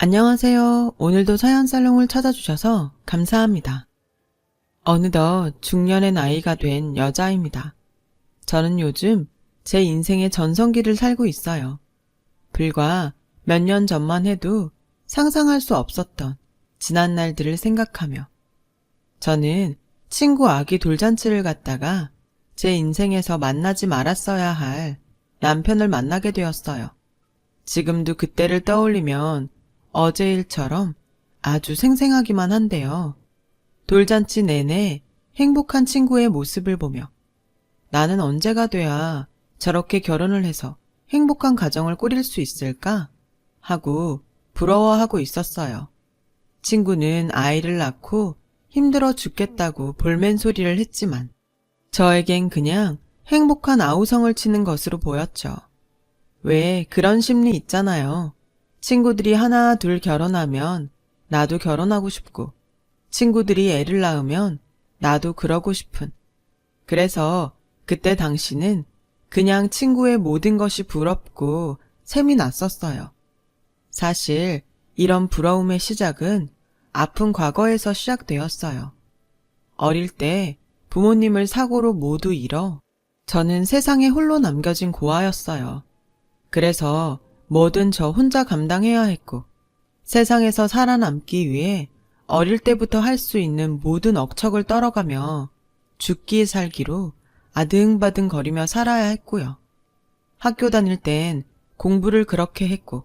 안녕하세요. 오늘도 사연살롱을 찾아주셔서 감사합니다. 어느덧 중년의 나이가 된 여자입니다. 저는 요즘 제 인생의 전성기를 살고 있어요. 불과 몇 년 전만 해도 상상할 수 없었던 지난 날들을 생각하며 저는 친구 아기 돌잔치를 갔다가 제 인생에서 만나지 말았어야 할 남편을 만나게 되었어요. 지금도 그때를 떠올리면 어제 일처럼 아주 생생하기만 한데요. 돌잔치 내내 행복한 친구의 모습을 보며 나는 언제가 돼야 저렇게 결혼을 해서 행복한 가정을 꾸릴 수 있을까? 하고 부러워하고 있었어요. 친구는 아이를 낳고 힘들어 죽겠다고 볼멘 소리를 했지만 저에겐 그냥 행복한 아우성을 치는 것으로 보였죠. 왜 그런 심리 있잖아요. 친구들이 하나 둘 결혼하면 나도 결혼하고 싶고 친구들이 애를 낳으면 나도 그러고 싶은. 그래서 그때 당시는 그냥 친구의 모든 것이 부럽고 샘이 났었어요. 사실 이런 부러움의 시작은 아픈 과거에서 시작되었어요. 어릴 때 부모님을 사고로 모두 잃어 저는 세상에 홀로 남겨진 고아였어요. 그래서 뭐든 저 혼자 감당해야 했고 세상에서 살아남기 위해 어릴 때부터 할 수 있는 모든 억척을 떨어가며 죽기 살기로 아등바등 거리며 살아야 했고요. 학교 다닐 땐 공부를 그렇게 했고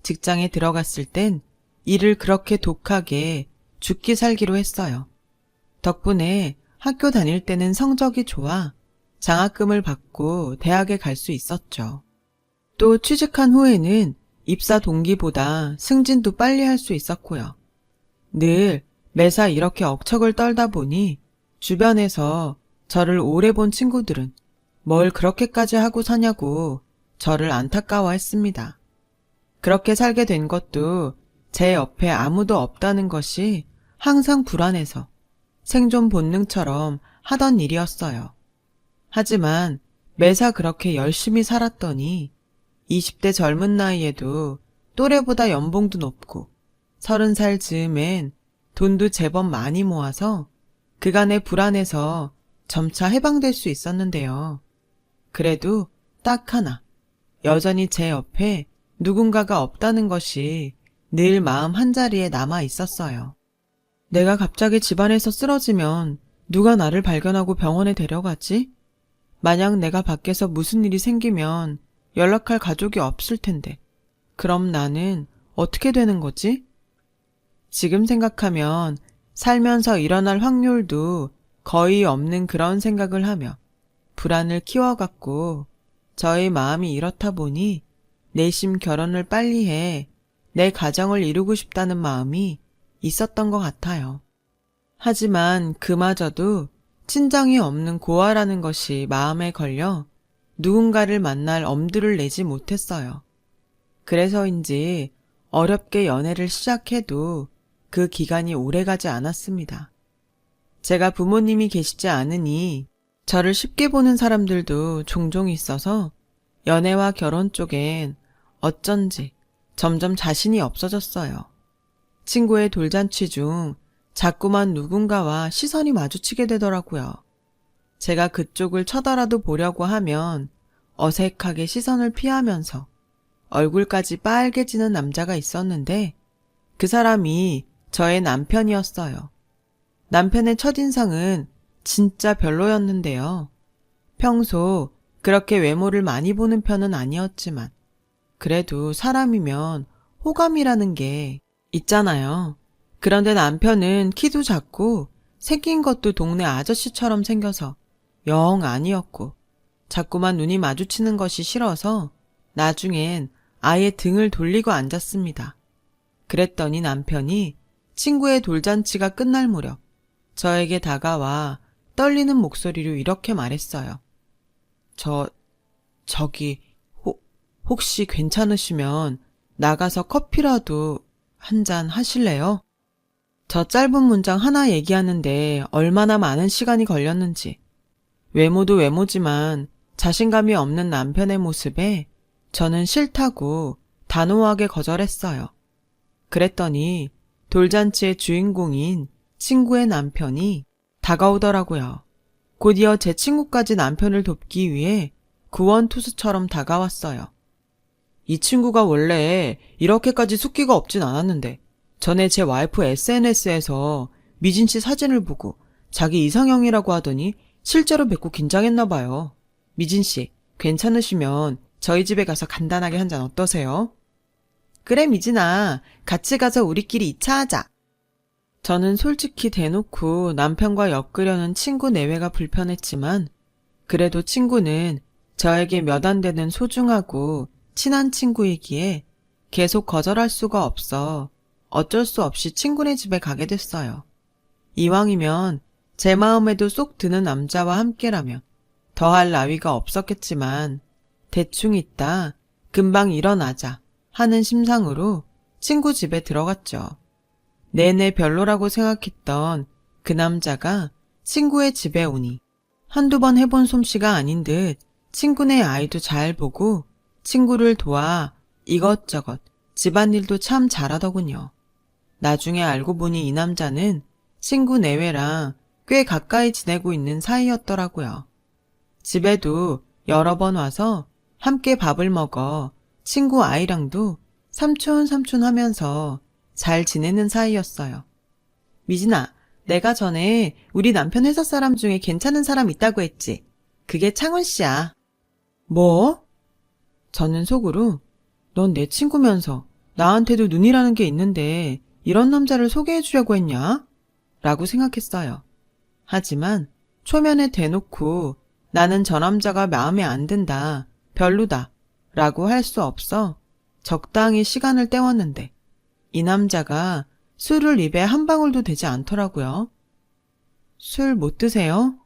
직장에 들어갔을 땐 일을 그렇게 독하게 죽기 살기로 했어요. 덕분에 학교 다닐 때는 성적이 좋아 장학금을 받고 대학에 갈 수 있었죠. 또 취직한 후에는 입사 동기보다 승진도 빨리 할 수 있었고요. 늘 매사 이렇게 억척을 떨다 보니 주변에서 저를 오래 본 친구들은 뭘 그렇게까지 하고 사냐고 저를 안타까워했습니다. 그렇게 살게 된 것도 제 옆에 아무도 없다는 것이 항상 불안해서 생존 본능처럼 하던 일이었어요. 하지만 매사 그렇게 열심히 살았더니 20대 젊은 나이에도 또래보다 연봉도 높고 30살 즈음엔 돈도 제법 많이 모아서 그간의 불안에서 점차 해방될 수 있었는데요. 그래도 딱 하나, 여전히 제 옆에 누군가가 없다는 것이 늘 마음 한자리에 남아 있었어요. 내가 갑자기 집안에서 쓰러지면 누가 나를 발견하고 병원에 데려가지? 만약 내가 밖에서 무슨 일이 생기면 연락할 가족이 없을 텐데 그럼 나는 어떻게 되는 거지? 지금 생각하면 살면서 일어날 확률도 거의 없는 그런 생각을 하며 불안을 키워갔고 저의 마음이 이렇다 보니 내심 결혼을 빨리 해 내 가정을 이루고 싶다는 마음이 있었던 것 같아요. 하지만 그마저도 친정이 없는 고아라는 것이 마음에 걸려 누군가를 만날 엄두를 내지 못했어요. 그래서인지 어렵게 연애를 시작해도 그 기간이 오래가지 않았습니다. 제가 부모님이 계시지 않으니 저를 쉽게 보는 사람들도 종종 있어서 연애와 결혼 쪽엔 어쩐지 점점 자신이 없어졌어요. 친구의 돌잔치 중 자꾸만 누군가와 시선이 마주치게 되더라고요. 제가 그쪽을 쳐다라도 보려고 하면 어색하게 시선을 피하면서 얼굴까지 빨개지는 남자가 있었는데 그 사람이 저의 남편이었어요. 남편의 첫인상은 진짜 별로였는데요. 평소 그렇게 외모를 많이 보는 편은 아니었지만 그래도 사람이면 호감이라는 게 있잖아요. 그런데 남편은 키도 작고 생긴 것도 동네 아저씨처럼 생겨서 영 아니었고 자꾸만 눈이 마주치는 것이 싫어서 나중엔 아예 등을 돌리고 앉았습니다. 그랬더니 남편이 친구의 돌잔치가 끝날 무렵 저에게 다가와 떨리는 목소리로 이렇게 말했어요. 저기 혹시 괜찮으시면 나가서 커피라도 한 잔 하실래요? 저 짧은 문장 하나 얘기하는데 얼마나 많은 시간이 걸렸는지. 외모도 외모지만 자신감이 없는 남편의 모습에 저는 싫다고 단호하게 거절했어요. 그랬더니 돌잔치의 주인공인 친구의 남편이 다가오더라고요. 곧이어 제 친구까지 남편을 돕기 위해 구원투수처럼 다가왔어요. 이 친구가 원래 이렇게까지 숫기가 없진 않았는데 전에 제 와이프 SNS에서 미진 씨 사진을 보고 자기 이상형이라고 하더니 실제로 뵙고 긴장했나 봐요. 미진 씨, 괜찮으시면 저희 집에 가서 간단하게 한 잔 어떠세요? 그래 미진아, 같이 가서 우리끼리 2차 하자. 저는 솔직히 대놓고 남편과 엮으려는 친구 내외가 불편했지만 그래도 친구는 저에게 몇 안 되는 소중하고 친한 친구이기에 계속 거절할 수가 없어 어쩔 수 없이 친구네 집에 가게 됐어요. 이왕이면 제 마음에도 쏙 드는 남자와 함께라면 더할 나위가 없었겠지만 대충 있다 금방 일어나자 하는 심상으로 친구 집에 들어갔죠. 내내 별로라고 생각했던 그 남자가 친구의 집에 오니 한두 번 해본 솜씨가 아닌 듯 친구네 아이도 잘 보고 친구를 도와 이것저것 집안일도 참 잘하더군요. 나중에 알고 보니 이 남자는 친구 내외랑 꽤 가까이 지내고 있는 사이였더라고요. 집에도 여러 번 와서 함께 밥을 먹어 친구 아이랑도 삼촌 하면서 잘 지내는 사이였어요. 미진아, 내가 전에 우리 남편 회사 사람 중에 괜찮은 사람 있다고 했지. 그게 창훈 씨야. 뭐? 저는 속으로 넌 내 친구면서 나한테도 눈이라는 게 있는데 이런 남자를 소개해 주려고 했냐? 라고 생각했어요. 하지만 초면에 대놓고 나는 저 남자가 마음에 안 든다, 별로다 라고 할 수 없어 적당히 시간을 때웠는데 이 남자가 술을 입에 한 방울도 되지 않더라고요. 술 못 드세요?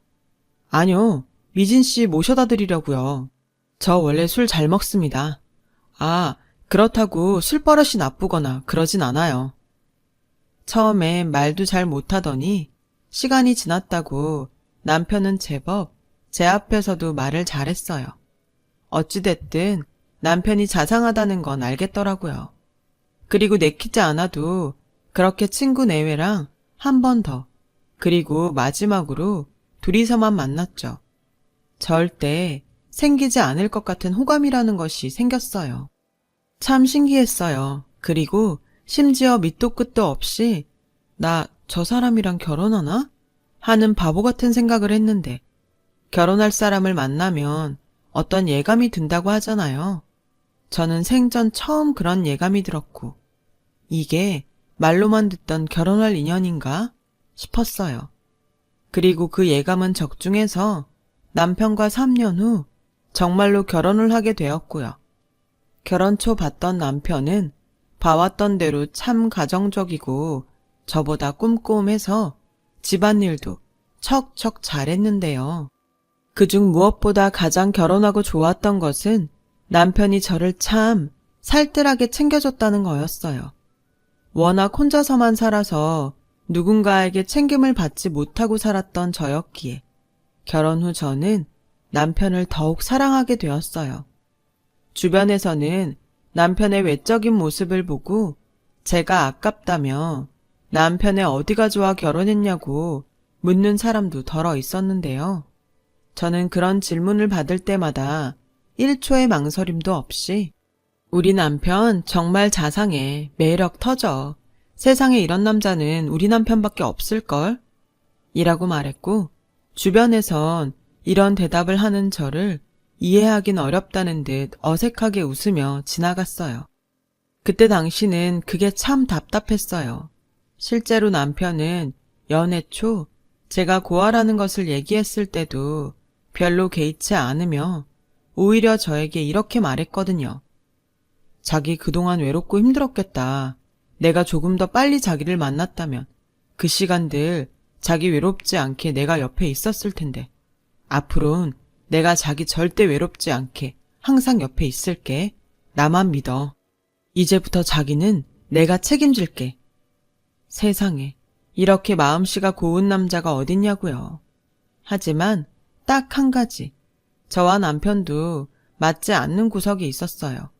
아니요, 미진 씨 모셔다 드리려고요. 저 원래 술 잘 먹습니다. 아, 그렇다고 술버릇이 나쁘거나 그러진 않아요. 처음엔 말도 잘 못하더니 시간이 지났다고 남편은 제법 제 앞에서도 말을 잘했어요. 어찌됐든 남편이 자상하다는 건 알겠더라고요. 그리고 내키지 않아도 그렇게 친구 내외랑 한 번 더, 그리고 마지막으로 둘이서만 만났죠. 절대 생기지 않을 것 같은 호감이라는 것이 생겼어요. 참 신기했어요. 그리고 심지어 밑도 끝도 없이 나 저 사람이랑 결혼하나? 하는 바보 같은 생각을 했는데 결혼할 사람을 만나면 어떤 예감이 든다고 하잖아요. 저는 생전 처음 그런 예감이 들었고 이게 말로만 듣던 결혼할 인연인가 싶었어요. 그리고 그 예감은 적중해서 남편과 3년 후 정말로 결혼을 하게 되었고요. 결혼 초 봤던 남편은 봐왔던 대로 참 가정적이고 저보다 꼼꼼해서 집안일도 척척 잘했는데요. 그중 무엇보다 가장 결혼하고 좋았던 것은 남편이 저를 참 살뜰하게 챙겨줬다는 거였어요. 워낙 혼자서만 살아서 누군가에게 챙김을 받지 못하고 살았던 저였기에 결혼 후 저는 남편을 더욱 사랑하게 되었어요. 주변에서는 남편의 외적인 모습을 보고 제가 아깝다며 남편의 어디가 좋아 결혼했냐고 묻는 사람도 덜어 있었는데요. 저는 그런 질문을 받을 때마다 1초의 망설임도 없이 우리 남편 정말 자상해. 매력 터져. 세상에 이런 남자는 우리 남편밖에 없을걸? 이라고 말했고 주변에선 이런 대답을 하는 저를 이해하긴 어렵다는 듯 어색하게 웃으며 지나갔어요. 그때 당시는 그게 참 답답했어요. 실제로 남편은 연애 초 제가 고아라는 것을 얘기했을 때도 별로 개의치 않으며 오히려 저에게 이렇게 말했거든요. 자기 그동안 외롭고 힘들었겠다. 내가 조금 더 빨리 자기를 만났다면 그 시간들 자기 외롭지 않게 내가 옆에 있었을 텐데 앞으로는 내가 자기 절대 외롭지 않게 항상 옆에 있을게. 나만 믿어. 이제부터 자기는 내가 책임질게. 세상에 이렇게 마음씨가 고운 남자가 어딨냐고요. 하지만 딱 한 가지 저와 남편도 맞지 않는 구석이 있었어요.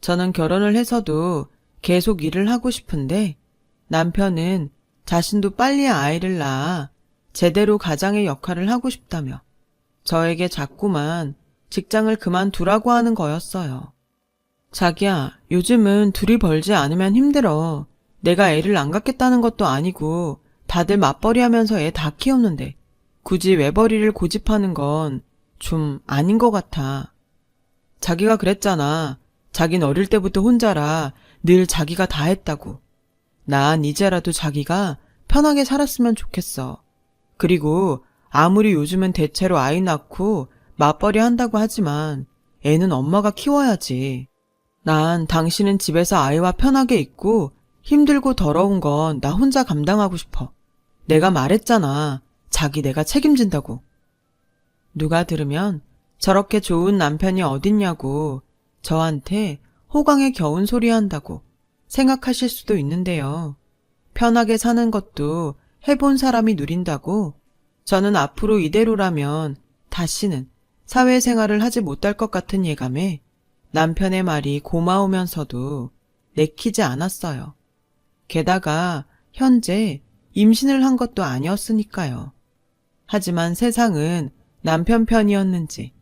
저는 결혼을 해서도 계속 일을 하고 싶은데 남편은 자신도 빨리 아이를 낳아 제대로 가장의 역할을 하고 싶다며 저에게 자꾸만 직장을 그만두라고 하는 거였어요. 자기야, 요즘은 둘이 벌지 않으면 힘들어. 내가 애를 안 갖겠다는 것도 아니고 다들 맞벌이 하면서 애 다 키웠는데 굳이 외벌이를 고집하는 건 좀 아닌 것 같아. 자기가 그랬잖아. 자긴 어릴 때부터 혼자라 늘 자기가 다 했다고. 난 이제라도 자기가 편하게 살았으면 좋겠어. 그리고 아무리 요즘은 대체로 아이 낳고 맞벌이 한다고 하지만 애는 엄마가 키워야지. 난 당신은 집에서 아이와 편하게 있고 힘들고 더러운 건 나 혼자 감당하고 싶어. 내가 말했잖아. 자기 내가 책임진다고. 누가 들으면 저렇게 좋은 남편이 어딨냐고 저한테 호강에 겨운 소리 한다고 생각하실 수도 있는데요. 편하게 사는 것도 해본 사람이 누린다고 저는 앞으로 이대로라면 다시는 사회생활을 하지 못할 것 같은 예감에 남편의 말이 고마우면서도 내키지 않았어요. 게다가 현재 임신을 한 것도 아니었으니까요. 하지만 세상은 남편 편이었는지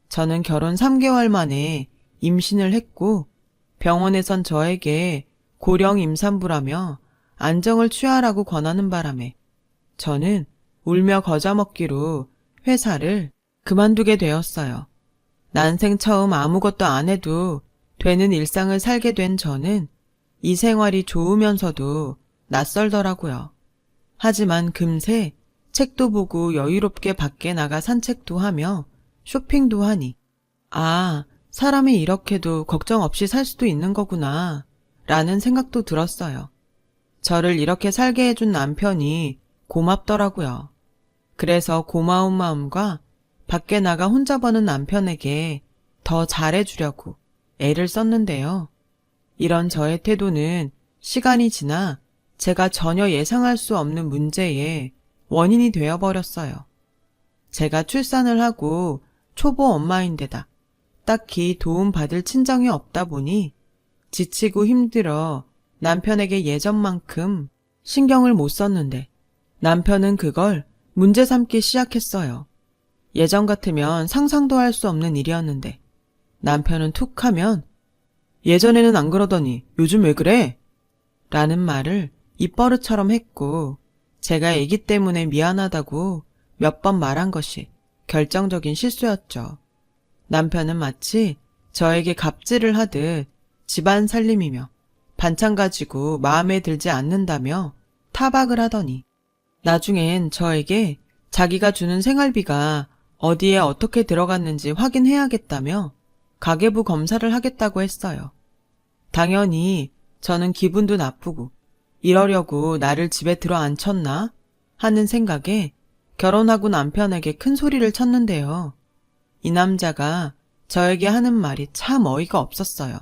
저는 결혼 3개월 만에 임신을 했고 병원에선 저에게 고령 임산부라며 안정을 취하라고 권하는 바람에 저는 울며 거저 먹기로 회사를 그만두게 되었어요. 난생 처음 아무것도 안 해도 되는 일상을 살게 된 저는 이 생활이 좋으면서도 낯설더라고요. 하지만 금세 책도 보고 여유롭게 밖에 나가 산책도 하며 쇼핑도 하니 아, 사람이 이렇게도 걱정 없이 살 수도 있는 거구나 라는 생각도 들었어요. 저를 이렇게 살게 해준 남편이 고맙더라고요. 그래서 고마운 마음과 밖에 나가 혼자 버는 남편에게 더 잘해주려고 애를 썼는데요. 이런 저의 태도는 시간이 지나 제가 전혀 예상할 수 없는 문제에 원인이 되어버렸어요. 제가 출산을 하고 초보 엄마인데다 딱히 도움받을 친정이 없다 보니 지치고 힘들어 남편에게 예전만큼 신경을 못 썼는데 남편은 그걸 문제 삼기 시작했어요. 예전 같으면 상상도 할 수 없는 일이었는데 남편은 툭 하면 예전에는 안 그러더니 요즘 왜 그래? 라는 말을 입버릇처럼 했고 제가 애기 때문에 미안하다고 몇 번 말한 것이 결정적인 실수였죠. 남편은 마치 저에게 갑질을 하듯 집안 살림이며 반찬 가지고 마음에 들지 않는다며 타박을 하더니 나중엔 저에게 자기가 주는 생활비가 어디에 어떻게 들어갔는지 확인해야겠다며 가계부 검사를 하겠다고 했어요. 당연히 저는 기분도 나쁘고 이러려고 나를 집에 들어 앉혔나 하는 생각에 결혼하고 남편에게 큰 소리를 쳤는데요. 이 남자가 저에게 하는 말이 참 어이가 없었어요.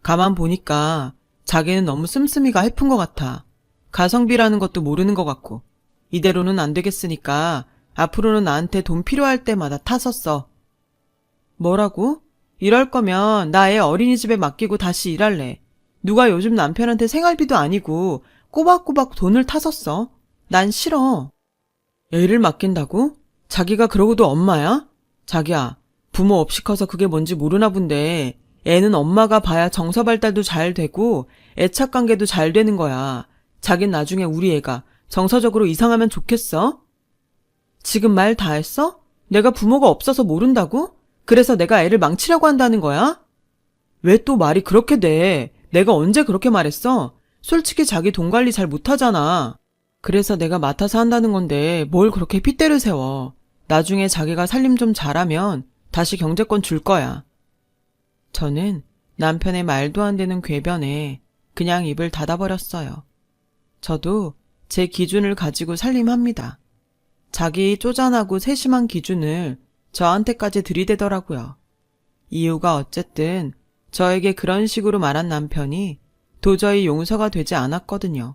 가만 보니까 자기는 너무 씀씀이가 해픈 것 같아. 가성비라는 것도 모르는 것 같고 이대로는 안 되겠으니까 앞으로는 나한테 돈 필요할 때마다 타서 써. 뭐라고? 이럴 거면 나 애 어린이집에 맡기고 다시 일할래. 누가 요즘 남편한테 생활비도 아니고 꼬박꼬박 돈을 타서 써? 난 싫어. 애를 맡긴다고? 자기가 그러고도 엄마야? 자기야, 부모 없이 커서 그게 뭔지 모르나 본데 애는 엄마가 봐야 정서 발달도 잘 되고 애착 관계도 잘 되는 거야. 자긴 나중에 우리 애가 정서적으로 이상하면 좋겠어? 지금 말 다 했어? 내가 부모가 없어서 모른다고? 그래서 내가 애를 망치려고 한다는 거야? 왜 또 말이 그렇게 돼? 내가 언제 그렇게 말했어? 솔직히 자기 돈 관리 잘 못하잖아. 그래서 내가 맡아서 한다는 건데 뭘 그렇게 핏대를 세워. 나중에 자기가 살림 좀 잘하면 다시 경제권 줄 거야. 저는 남편의 말도 안 되는 궤변에 그냥 입을 닫아버렸어요. 저도 제 기준을 가지고 살림합니다. 자기 쪼잔하고 세심한 기준을 저한테까지 들이대더라고요. 이유가 어쨌든 저에게 그런 식으로 말한 남편이 도저히 용서가 되지 않았거든요.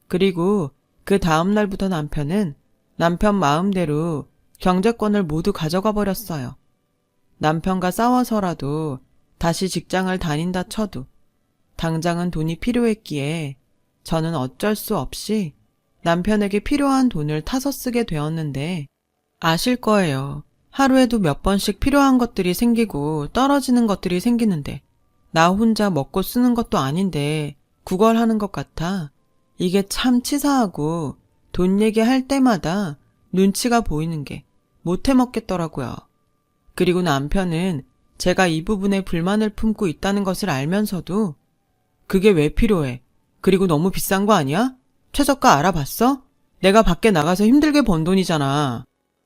그리고 그 다음 날부터 남편은 남편 마음대로 경제권을 모두 가져가 버렸어요. 남편과 싸워서라도 다시 직장을 다닌다 쳐도 당장은 돈이 필요했기에 저는 어쩔 수 없이 남편에게 필요한 돈을 타서 쓰게 되었는데 아실 거예요. 하루에도 몇 번씩 필요한 것들이 생기고 떨어지는 것들이 생기는데 나 혼자 먹고 쓰는 것도 아닌데 구걸하는 것 같아. 이게 참 치사하고 돈 얘기할 때마다 눈치가 보이는 게 못해 먹겠더라고요. 그리고 남편은 제가 이 부분에 불만을 품고 있다는 것을 알면서도 그게 왜 필요해? 그리고 너무 비싼 거 아니야? 최저가 알아봤어? 내가 밖에 나가서 힘들게 번 돈이잖아.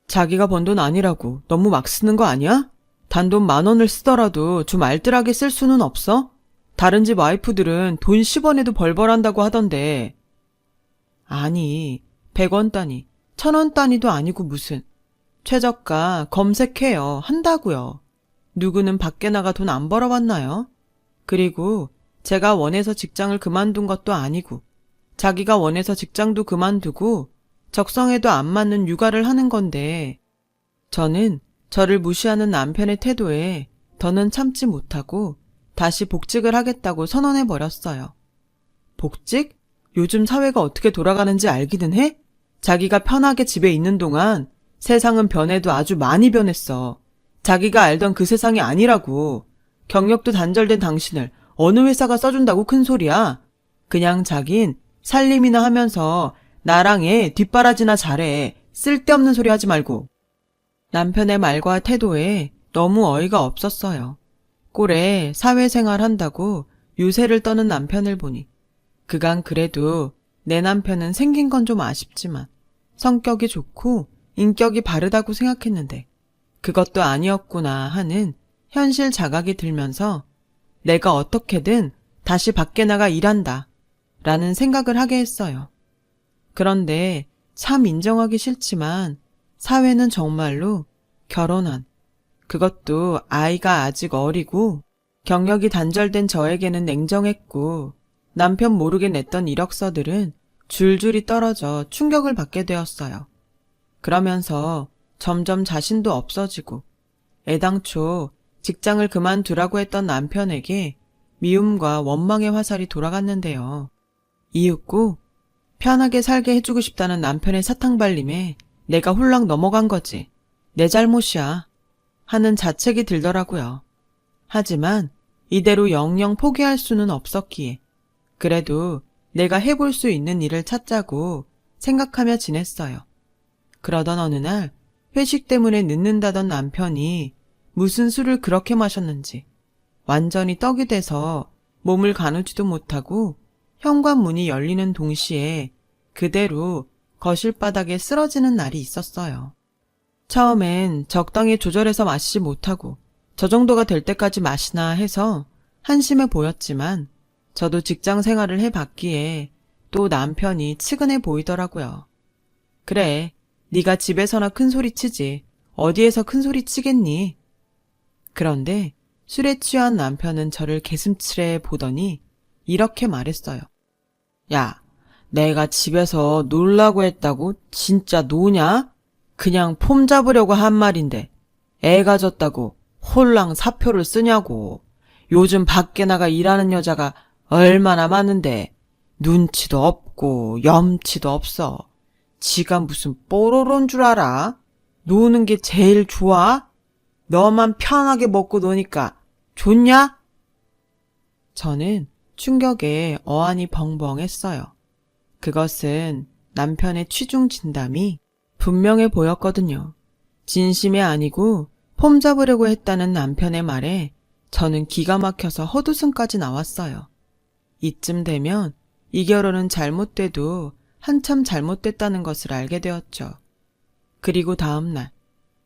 자기가 번 돈 아니라고 너무 막 쓰는 거 아니야? 단돈 10,000원을 쓰더라도 좀 알뜰하게 쓸 수는 없어? 다른 집 와이프들은 돈 10원에도 벌벌한다고 하던데. 아니, 100원 단위, 1000원 단위도 아니고 무슨. 최저가 검색해요. 한다고요. 누구는 밖에 나가 돈 안 벌어봤나요? 그리고 제가 원해서 직장을 그만둔 것도 아니고 자기가 원해서 직장도 그만두고 적성에도 안 맞는 육아를 하는 건데 저는 저를 무시하는 남편의 태도에 더는 참지 못하고 다시 복직을 하겠다고 선언해버렸어요. 복직? 요즘 사회가 어떻게 돌아가는지 알기는 해? 자기가 편하게 집에 있는 동안 세상은 변해도 아주 많이 변했어. 자기가 알던 그 세상이 아니라고. 경력도 단절된 당신을 어느 회사가 써준다고 큰 소리야. 그냥 자긴 살림이나 하면서 나랑 애 뒷바라지나 잘해. 쓸데없는 소리 하지 말고. 남편의 말과 태도에 너무 어이가 없었어요. 꼴에 사회생활 한다고 유세를 떠는 남편을 보니 그간 그래도 내 남편은 생긴 건 좀 아쉽지만 성격이 좋고 인격이 바르다고 생각했는데 그것도 아니었구나 하는 현실 자각이 들면서 내가 어떻게든 다시 밖에 나가 일한다 라는 생각을 하게 했어요. 그런데 참 인정하기 싫지만 사회는 정말로 결혼한, 그것도 아이가 아직 어리고 경력이 단절된 저에게는 냉정했고 남편 모르게 냈던 이력서들은 줄줄이 떨어져 충격을 받게 되었어요. 그러면서 점점 자신도 없어지고 애당초 직장을 그만두라고 했던 남편에게 미움과 원망의 화살이 돌아갔는데요. 이윽고 편하게 살게 해주고 싶다는 남편의 사탕발림에 내가 홀랑 넘어간 거지. 내 잘못이야. 하는 자책이 들더라고요. 하지만 이대로 영영 포기할 수는 없었기에 그래도 내가 해볼 수 있는 일을 찾자고 생각하며 지냈어요. 그러던 어느 날 회식 때문에 늦는다던 남편이 무슨 술을 그렇게 마셨는지 완전히 떡이 돼서 몸을 가누지도 못하고 현관문이 열리는 동시에 그대로 거실 바닥에 쓰러지는 날이 있었어요. 처음엔 적당히 조절해서 마시지 못하고 저 정도가 될 때까지 마시나 해서 한심해 보였지만 저도 직장 생활을 해봤기에 또 남편이 측은해 보이더라고요. 그래, 네가 집에서나 큰 소리 치지 어디에서 큰 소리 치겠니? 그런데 술에 취한 남편은 저를 개슴츠레 보더니 이렇게 말했어요. 야, 내가 집에서 놀라고 했다고 진짜 노냐? 그냥 폼 잡으려고 한 말인데 애가 졌다고 홀랑 사표를 쓰냐고. 요즘 밖에 나가 일하는 여자가 얼마나 많은데 눈치도 없고 염치도 없어. 지가 무슨 뽀로로인 줄 알아? 노는 게 제일 좋아? 너만 편하게 먹고 노니까 좋냐? 저는 충격에 어안이 벙벙했어요. 그것은 남편의 취중 진담이 분명해 보였거든요. 진심이 아니고 폼 잡으려고 했다는 남편의 말에 저는 기가 막혀서 헛웃음까지 나왔어요. 이쯤 되면 이 결혼은 잘못돼도 한참 잘못됐다는 것을 알게 되었죠. 그리고 다음 날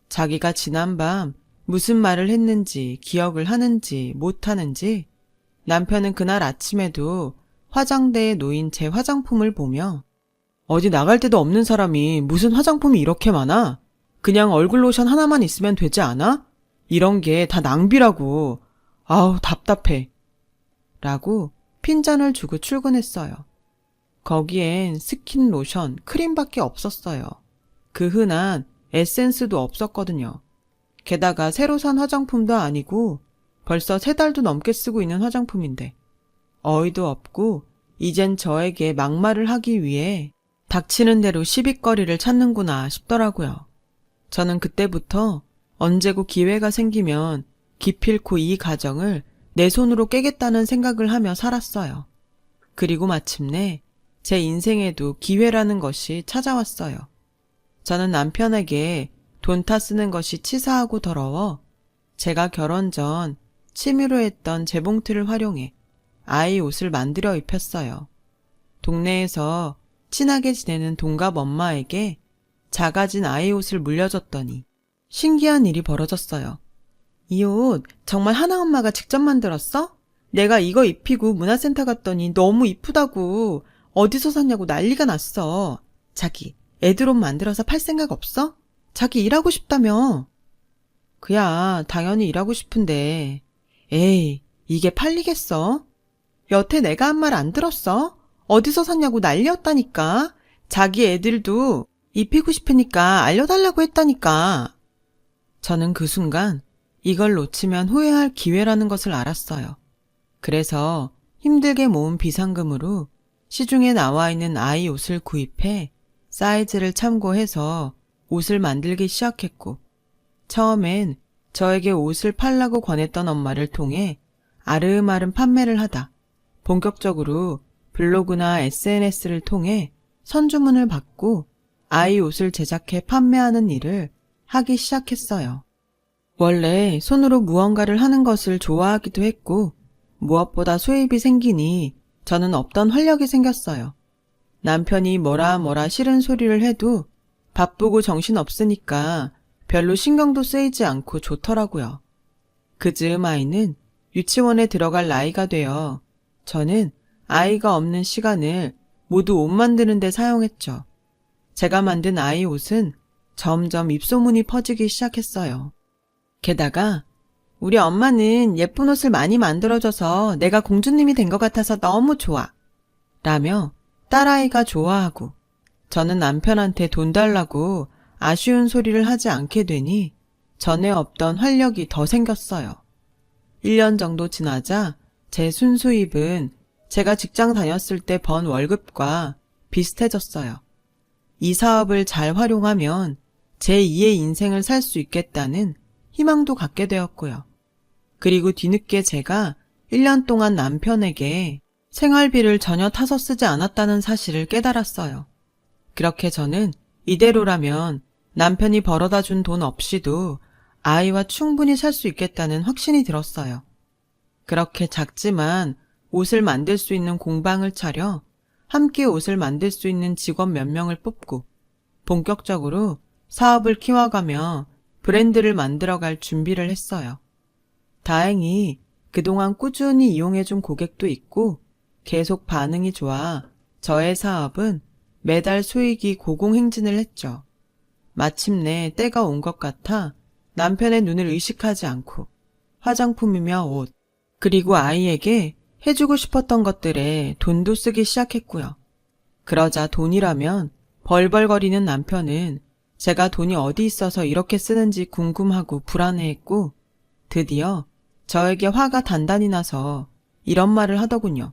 자기가 지난밤 무슨 말을 했는지 기억을 하는지 못하는지 남편은 그날 아침에도 화장대에 놓인 제 화장품을 보며 어디 나갈 데도 없는 사람이 무슨 화장품이 이렇게 많아? 그냥 얼굴 로션 하나만 있으면 되지 않아? 이런 게 다 낭비라고. 아우 답답해. 라고 핀잔을 주고 출근했어요. 거기엔 스킨 로션, 크림밖에 없었어요. 그 흔한 에센스도 없었거든요. 게다가 새로 산 화장품도 아니고 벌써 3달도 넘게 쓰고 있는 화장품인데 어이도 없고 이젠 저에게 막말을 하기 위해 닥치는 대로 시비거리를 찾는구나 싶더라고요. 저는 그때부터 언제고 기회가 생기면 기필코 이 가정을 내 손으로 깨겠다는 생각을 하며 살았어요. 그리고 마침내 제 인생에도 기회라는 것이 찾아왔어요. 저는 남편에게 돈 타 쓰는 것이 치사하고 더러워 제가 결혼 전 취미로 했던 재봉틀을 활용해 아이 옷을 만들어 입혔어요. 동네에서 친하게 지내는 동갑 엄마에게 작아진 아이 옷을 물려줬더니 신기한 일이 벌어졌어요. 이 옷 정말 하나 엄마가 직접 만들었어? 내가 이거 입히고 문화센터 갔더니 너무 이쁘다고 어디서 샀냐고 난리가 났어. 자기 애들 옷 만들어서 팔 생각 없어? 자기 일하고 싶다며. 그야 당연히 일하고 싶은데 에이 이게 팔리겠어? 여태 내가 한 말 안 들었어? 어디서 샀냐고 난리였다니까. 자기 애들도 입히고 싶으니까 알려달라고 했다니까. 저는 그 순간 이걸 놓치면 후회할 기회라는 것을 알았어요. 그래서 힘들게 모은 비상금으로 시중에 나와 있는 아이 옷을 구입해 사이즈를 참고해서 옷을 만들기 시작했고, 처음엔 저에게 옷을 팔라고 권했던 엄마를 통해 아름아름 판매를 하다 본격적으로 블로그나 SNS를 통해 선주문을 받고 아이 옷을 제작해 판매하는 일을 하기 시작했어요. 원래 손으로 무언가를 하는 것을 좋아하기도 했고 무엇보다 수입이 생기니 저는 없던 활력이 생겼어요. 남편이 뭐라 싫은 소리를 해도 바쁘고 정신없으니까 별로 신경도 쓰이지 않고 좋더라고요. 그즈음 아이는 유치원에 들어갈 나이가 되어 저는 아이가 없는 시간을 모두 옷 만드는 데 사용했죠. 제가 만든 아이 옷은 점점 입소문이 퍼지기 시작했어요. 게다가 우리 엄마는 예쁜 옷을 많이 만들어줘서 내가 공주님이 된 것 같아서 너무 좋아 라며 딸아이가 좋아하고, 저는 남편한테 돈 달라고 아쉬운 소리를 하지 않게 되니 전에 없던 활력이 더 생겼어요. 1년 정도 지나자 제 순수입은 제가 직장 다녔을 때 번 월급과 비슷해졌어요. 이 사업을 잘 활용하면 제2의 인생을 살 수 있겠다는 희망도 갖게 되었고요. 그리고 뒤늦게 제가 1년 동안 남편에게 생활비를 전혀 타서 쓰지 않았다는 사실을 깨달았어요. 그렇게 저는 이대로라면 남편이 벌어다 준 돈 없이도 아이와 충분히 살 수 있겠다는 확신이 들었어요. 그렇게 작지만 옷을 만들 수 있는 공방을 차려 함께 옷을 만들 수 있는 직원 몇 명을 뽑고 본격적으로 사업을 키워가며 브랜드를 만들어갈 준비를 했어요. 다행히 그동안 꾸준히 이용해준 고객도 있고 계속 반응이 좋아 저의 사업은 매달 수익이 고공행진을 했죠. 마침내 때가 온 것 같아 남편의 눈을 의식하지 않고 화장품이며 옷, 그리고 아이에게 해주고 싶었던 것들에 돈도 쓰기 시작했고요. 그러자 돈이라면 벌벌거리는 남편은 제가 돈이 어디 있어서 이렇게 쓰는지 궁금하고 불안해했고, 드디어 저에게 화가 단단히 나서 이런 말을 하더군요.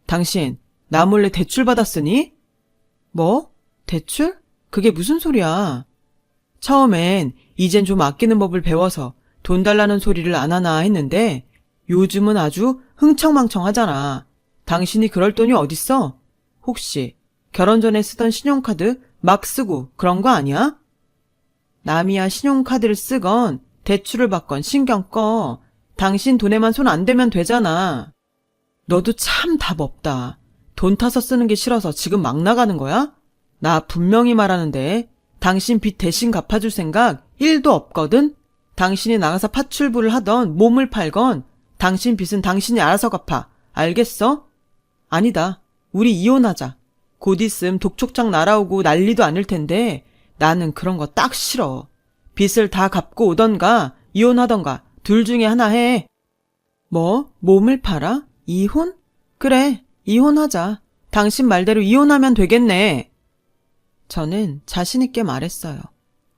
당신 나 몰래 대출 받았으니? 뭐? 대출? 그게 무슨 소리야? 처음엔 이젠 좀 아끼는 법을 배워서 돈 달라는 소리를 안 하나 했는데 요즘은 아주 흥청망청하잖아. 당신이 그럴 돈이 어딨어? 혹시 결혼 전에 쓰던 신용카드 막 쓰고 그런 거 아니야? 남이야 신용카드를 쓰건 대출을 받건 신경 꺼. 당신 돈에만 손 안 대면 되잖아. 너도 참 답 없다. 돈 타서 쓰는 게 싫어서 지금 막 나가는 거야? 나 분명히 말하는데 당신 빚 대신 갚아줄 생각 1도 없거든? 당신이 나가서 파출부를 하던 몸을 팔건 당신 빚은 당신이 알아서 갚아. 알겠어? 아니다. 우리 이혼하자. 곧 있음 독촉장 날아오고 난리도 아닐 텐데 나는 그런 거 딱 싫어. 빚을 다 갚고 오던가 이혼하던가 둘 중에 하나 해. 뭐? 몸을 팔아? 이혼? 그래, 이혼하자. 당신 말대로 이혼하면 되겠네. 저는 자신있게 말했어요.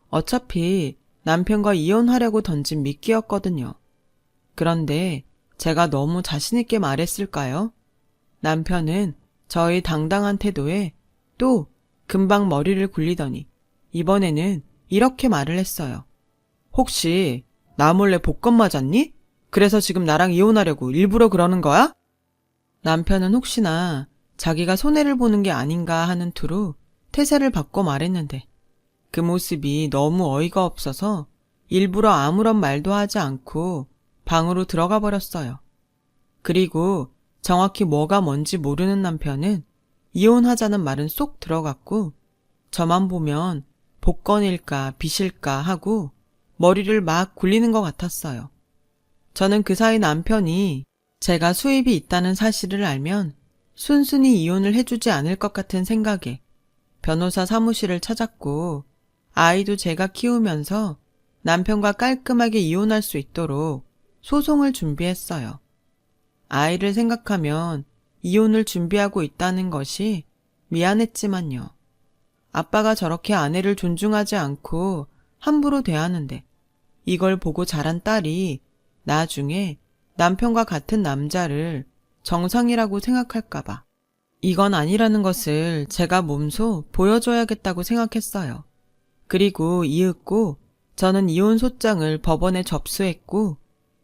어차피 남편과 이혼하려고 던진 미끼였거든요. 그런데 제가 너무 자신있게 말했을까요? 남편은 저의 당당한 태도에 또 금방 머리를 굴리더니 이번에는 이렇게 말을 했어요. 혹시 나 몰래 복권 맞았니? 그래서 지금 나랑 이혼하려고 일부러 그러는 거야? 남편은 혹시나 자기가 손해를 보는 게 아닌가 하는 투로 태세를 바꿔 말했는데 그 모습이 너무 어이가 없어서 일부러 아무런 말도 하지 않고 방으로 들어가 버렸어요. 그리고 정확히 뭐가 뭔지 모르는 남편은 이혼하자는 말은 쏙 들어갔고 저만 보면 복권일까 빚일까 하고 머리를 막 굴리는 것 같았어요. 저는 그 사이 남편이 제가 수입이 있다는 사실을 알면 순순히 이혼을 해주지 않을 것 같은 생각에 변호사 사무실을 찾았고 아이도 제가 키우면서 남편과 깔끔하게 이혼할 수 있도록 소송을 준비했어요. 아이를 생각하면 이혼을 준비하고 있다는 것이 미안했지만요. 아빠가 저렇게 아내를 존중하지 않고 함부로 대하는데 이걸 보고 자란 딸이 나중에 남편과 같은 남자를 정상이라고 생각할까봐 이건 아니라는 것을 제가 몸소 보여줘야겠다고 생각했어요. 그리고 이윽고 저는 이혼 소장을 법원에 접수했고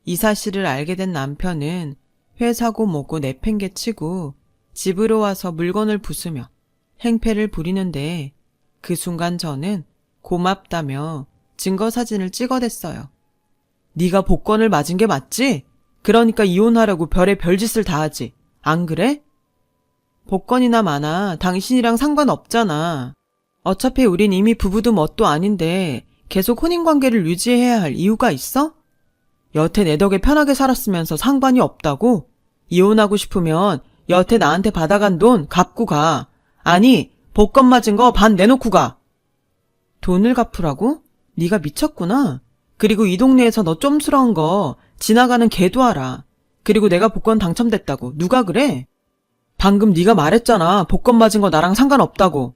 이 사실을 알게 된 남편은 회사고 뭐고 내팽개치고 집으로 와서 물건을 부수며 행패를 부리는데 그 순간 저는 고맙다며 증거사진을 찍어댔어요. 네가 복권을 맞은 게 맞지? 그러니까 이혼하려고 별의 별짓을 다 하지. 안 그래? 복권이나 마나 당신이랑 상관없잖아. 어차피 우린 이미 부부도 뭣도 아닌데 계속 혼인관계를 유지해야 할 이유가 있어? 여태 내 덕에 편하게 살았으면서 상관이 없다고? 이혼하고 싶으면 여태 나한테 받아간 돈 갚고 가. 아니, 복권 맞은 거 반 내놓고 가. 돈을 갚으라고? 네가 미쳤구나. 그리고 이 동네에서 너 쫌스러운 거 지나가는 개도 알아. 그리고 내가 복권 당첨됐다고. 누가 그래? 방금 네가 말했잖아. 복권 맞은 거 나랑 상관없다고.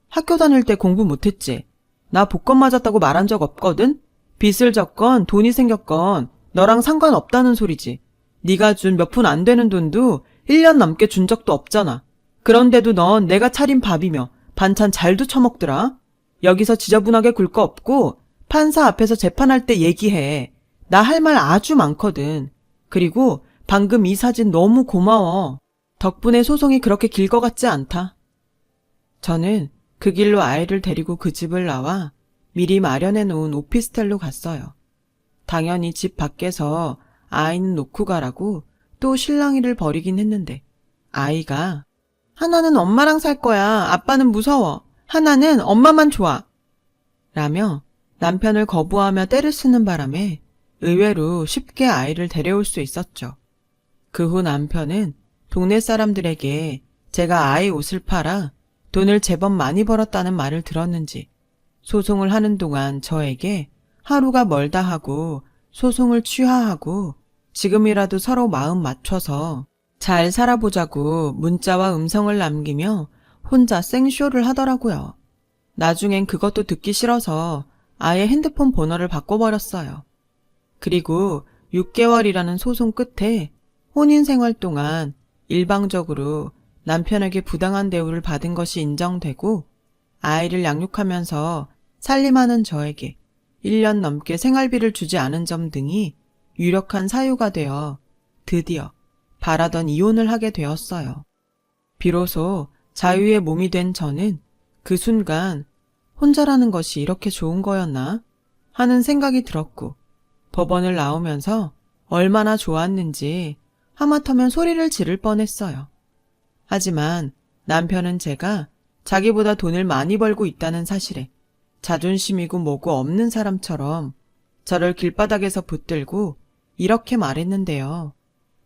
학교 다닐 때 공부 못했지? 나 복권 맞았다고 말한 적 없거든? 빚을 졌건 돈이 생겼건 너랑 상관없다는 소리지. 네가 준 몇 푼 안 되는 돈도 1년 넘게 준 적도 없잖아. 그런데도 넌 내가 차린 밥이며 반찬 잘도 처먹더라. 여기서 지저분하게 굴 거 없고 판사 앞에서 재판할 때 얘기해. 나 할 말 아주 많거든. 그리고 방금 이 사진 너무 고마워. 덕분에 소송이 그렇게 길 것 같지 않다. 저는 그 길로 아이를 데리고 그 집을 나와 미리 마련해 놓은 오피스텔로 갔어요. 당연히 집 밖에서 아이는 놓고 가라고 또 실랑이를 벌이긴 했는데 아이가 하나는 엄마랑 살 거야. 아빠는 무서워. 하나는 엄마만 좋아. 라며 남편을 거부하며 떼를 쓰는 바람에 의외로 쉽게 아이를 데려올 수 있었죠. 그 후 남편은 동네 사람들에게 제가 아이 옷을 팔아 돈을 제법 많이 벌었다는 말을 들었는지 소송을 하는 동안 저에게 하루가 멀다 하고 소송을 취하하고 지금이라도 서로 마음 맞춰서 잘 살아보자고 문자와 음성을 남기며 혼자 생쇼를 하더라고요. 나중엔 그것도 듣기 싫어서 아예 핸드폰 번호를 바꿔버렸어요. 그리고 6개월이라는 소송 끝에 혼인 생활 동안 일방적으로 남편에게 부당한 대우를 받은 것이 인정되고 아이를 양육하면서 살림하는 저에게 1년 넘게 생활비를 주지 않은 점 등이 유력한 사유가 되어 드디어 바라던 이혼을 하게 되었어요. 비로소 자유의 몸이 된 저는 그 순간 혼자라는 것이 이렇게 좋은 거였나 하는 생각이 들었고 법원을 나오면서 얼마나 좋았는지 하마터면 소리를 지를 뻔했어요. 하지만 남편은 제가 자기보다 돈을 많이 벌고 있다는 사실에 자존심이고 뭐고 없는 사람처럼 저를 길바닥에서 붙들고 이렇게 말했는데요.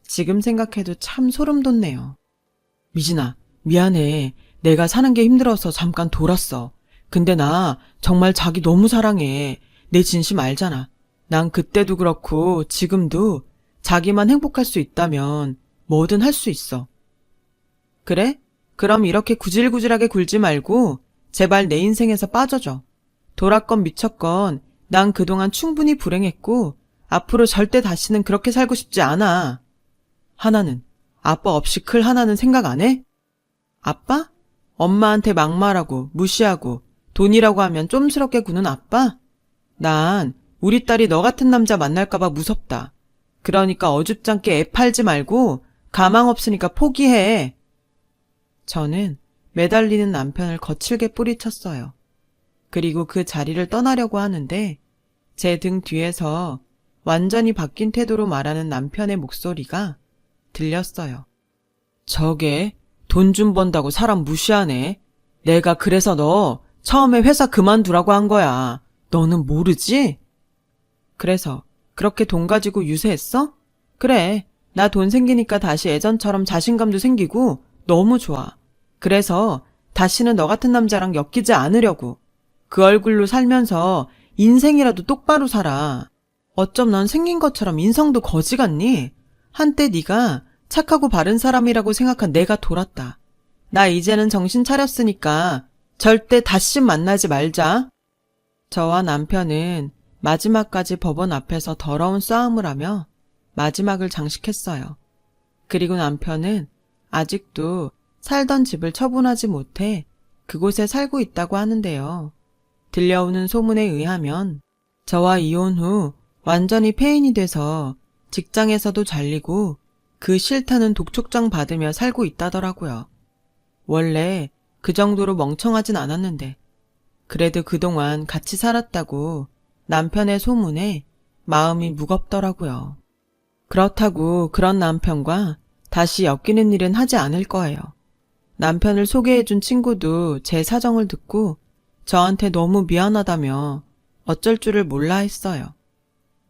지금 생각해도 참 소름 돋네요. 미진아, 미안해. 내가 사는 게 힘들어서 잠깐 돌았어. 근데 나 정말 자기 너무 사랑해. 내 진심 알잖아. 난 그때도 그렇고 지금도 자기만 행복할 수 있다면 뭐든 할 수 있어. 그래? 그럼 이렇게 구질구질하게 굴지 말고 제발 내 인생에서 빠져줘. 돌았건 미쳤건 난 그동안 충분히 불행했고 앞으로 절대 다시는 그렇게 살고 싶지 않아. 하나는 아빠 없이 클 하나는 생각 안 해? 아빠? 엄마한테 막말하고 무시하고 돈이라고 하면 쫌스럽게 구는 아빠? 난 우리 딸이 너 같은 남자 만날까봐 무섭다. 그러니까 어줍잖게 애 팔지 말고 가망 없으니까 포기해. 저는 매달리는 남편을 거칠게 뿌리쳤어요. 그리고 그 자리를 떠나려고 하는데 제 등 뒤에서 완전히 바뀐 태도로 말하는 남편의 목소리가 들렸어요. 저게 돈 좀 번다고 사람 무시하네. 내가 그래서 너 처음에 회사 그만두라고 한 거야. 너는 모르지? 그래서 그렇게 돈 가지고 유세했어? 그래. 나 돈 생기니까 다시 예전처럼 자신감도 생기고 너무 좋아. 그래서 다시는 너 같은 남자랑 엮이지 않으려고. 그 얼굴로 살면서 인생이라도 똑바로 살아. 어쩜 넌 생긴 것처럼 인성도 거지 같니? 한때 네가 착하고 바른 사람이라고 생각한 내가 돌았다. 나 이제는 정신 차렸으니까 절대 다시 만나지 말자. 저와 남편은 마지막까지 법원 앞에서 더러운 싸움을 하며 마지막을 장식했어요. 그리고 남편은 아직도 살던 집을 처분하지 못해 그곳에 살고 있다고 하는데요. 들려오는 소문에 의하면 저와 이혼 후 완전히 폐인이 돼서 직장에서도 잘리고 그 싫다는 독촉장 받으며 살고 있다더라고요. 원래 그 정도로 멍청하진 않았는데 그래도 그동안 같이 살았다고 남편의 소문에 마음이 무겁더라고요. 그렇다고 그런 남편과 다시 엮이는 일은 하지 않을 거예요. 남편을 소개해준 친구도 제 사정을 듣고 저한테 너무 미안하다며 어쩔 줄을 몰라 했어요.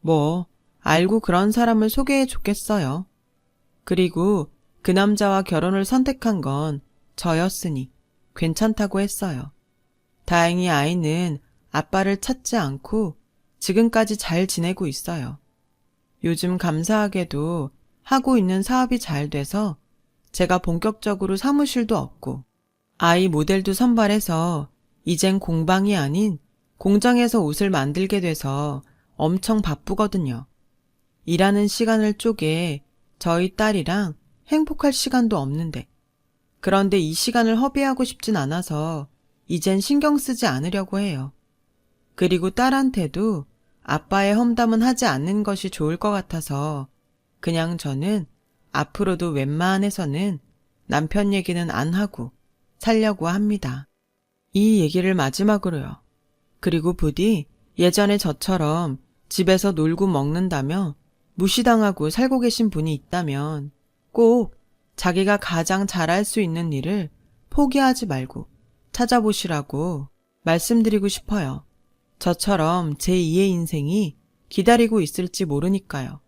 뭐 알고 그런 사람을 소개해 줬겠어요. 그리고 그 남자와 결혼을 선택한 건 저였으니 괜찮다고 했어요. 다행히 아이는 아빠를 찾지 않고 지금까지 잘 지내고 있어요. 요즘 감사하게도 하고 있는 사업이 잘 돼서 제가 본격적으로 사무실도 얻고 아이 모델도 선발해서 이젠 공방이 아닌 공장에서 옷을 만들게 돼서 엄청 바쁘거든요. 일하는 시간을 쪼개 저희 딸이랑 행복할 시간도 없는데 그런데 이 시간을 허비하고 싶진 않아서 이젠 신경 쓰지 않으려고 해요. 그리고 딸한테도 아빠의 험담은 하지 않는 것이 좋을 것 같아서 그냥 저는 앞으로도 웬만해서는 남편 얘기는 안 하고 살려고 합니다. 이 얘기를 마지막으로요. 그리고 부디 예전에 저처럼 집에서 놀고 먹는다며 무시당하고 살고 계신 분이 있다면 꼭 자기가 가장 잘할 수 있는 일을 포기하지 말고 찾아보시라고 말씀드리고 싶어요. 저처럼 제2의 인생이 기다리고 있을지 모르니까요.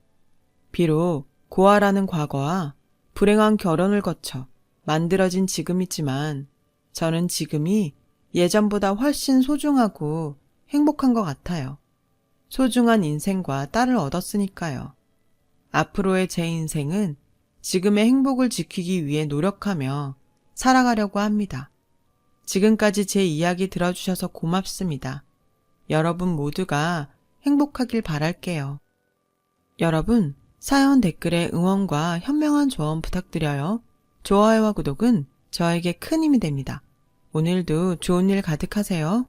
비록 고아라는 과거와 불행한 결혼을 거쳐 만들어진 지금이지만 저는 지금이 예전보다 훨씬 소중하고 행복한 것 같아요. 소중한 인생과 딸을 얻었으니까요. 앞으로의 제 인생은 지금의 행복을 지키기 위해 노력하며 살아가려고 합니다. 지금까지 제 이야기 들어주셔서 고맙습니다. 여러분 모두가 행복하길 바랄게요. 여러분, 사연 댓글에 응원과 현명한 조언 부탁드려요. 좋아요와 구독은 저에게 큰 힘이 됩니다. 오늘도 좋은 일 가득하세요.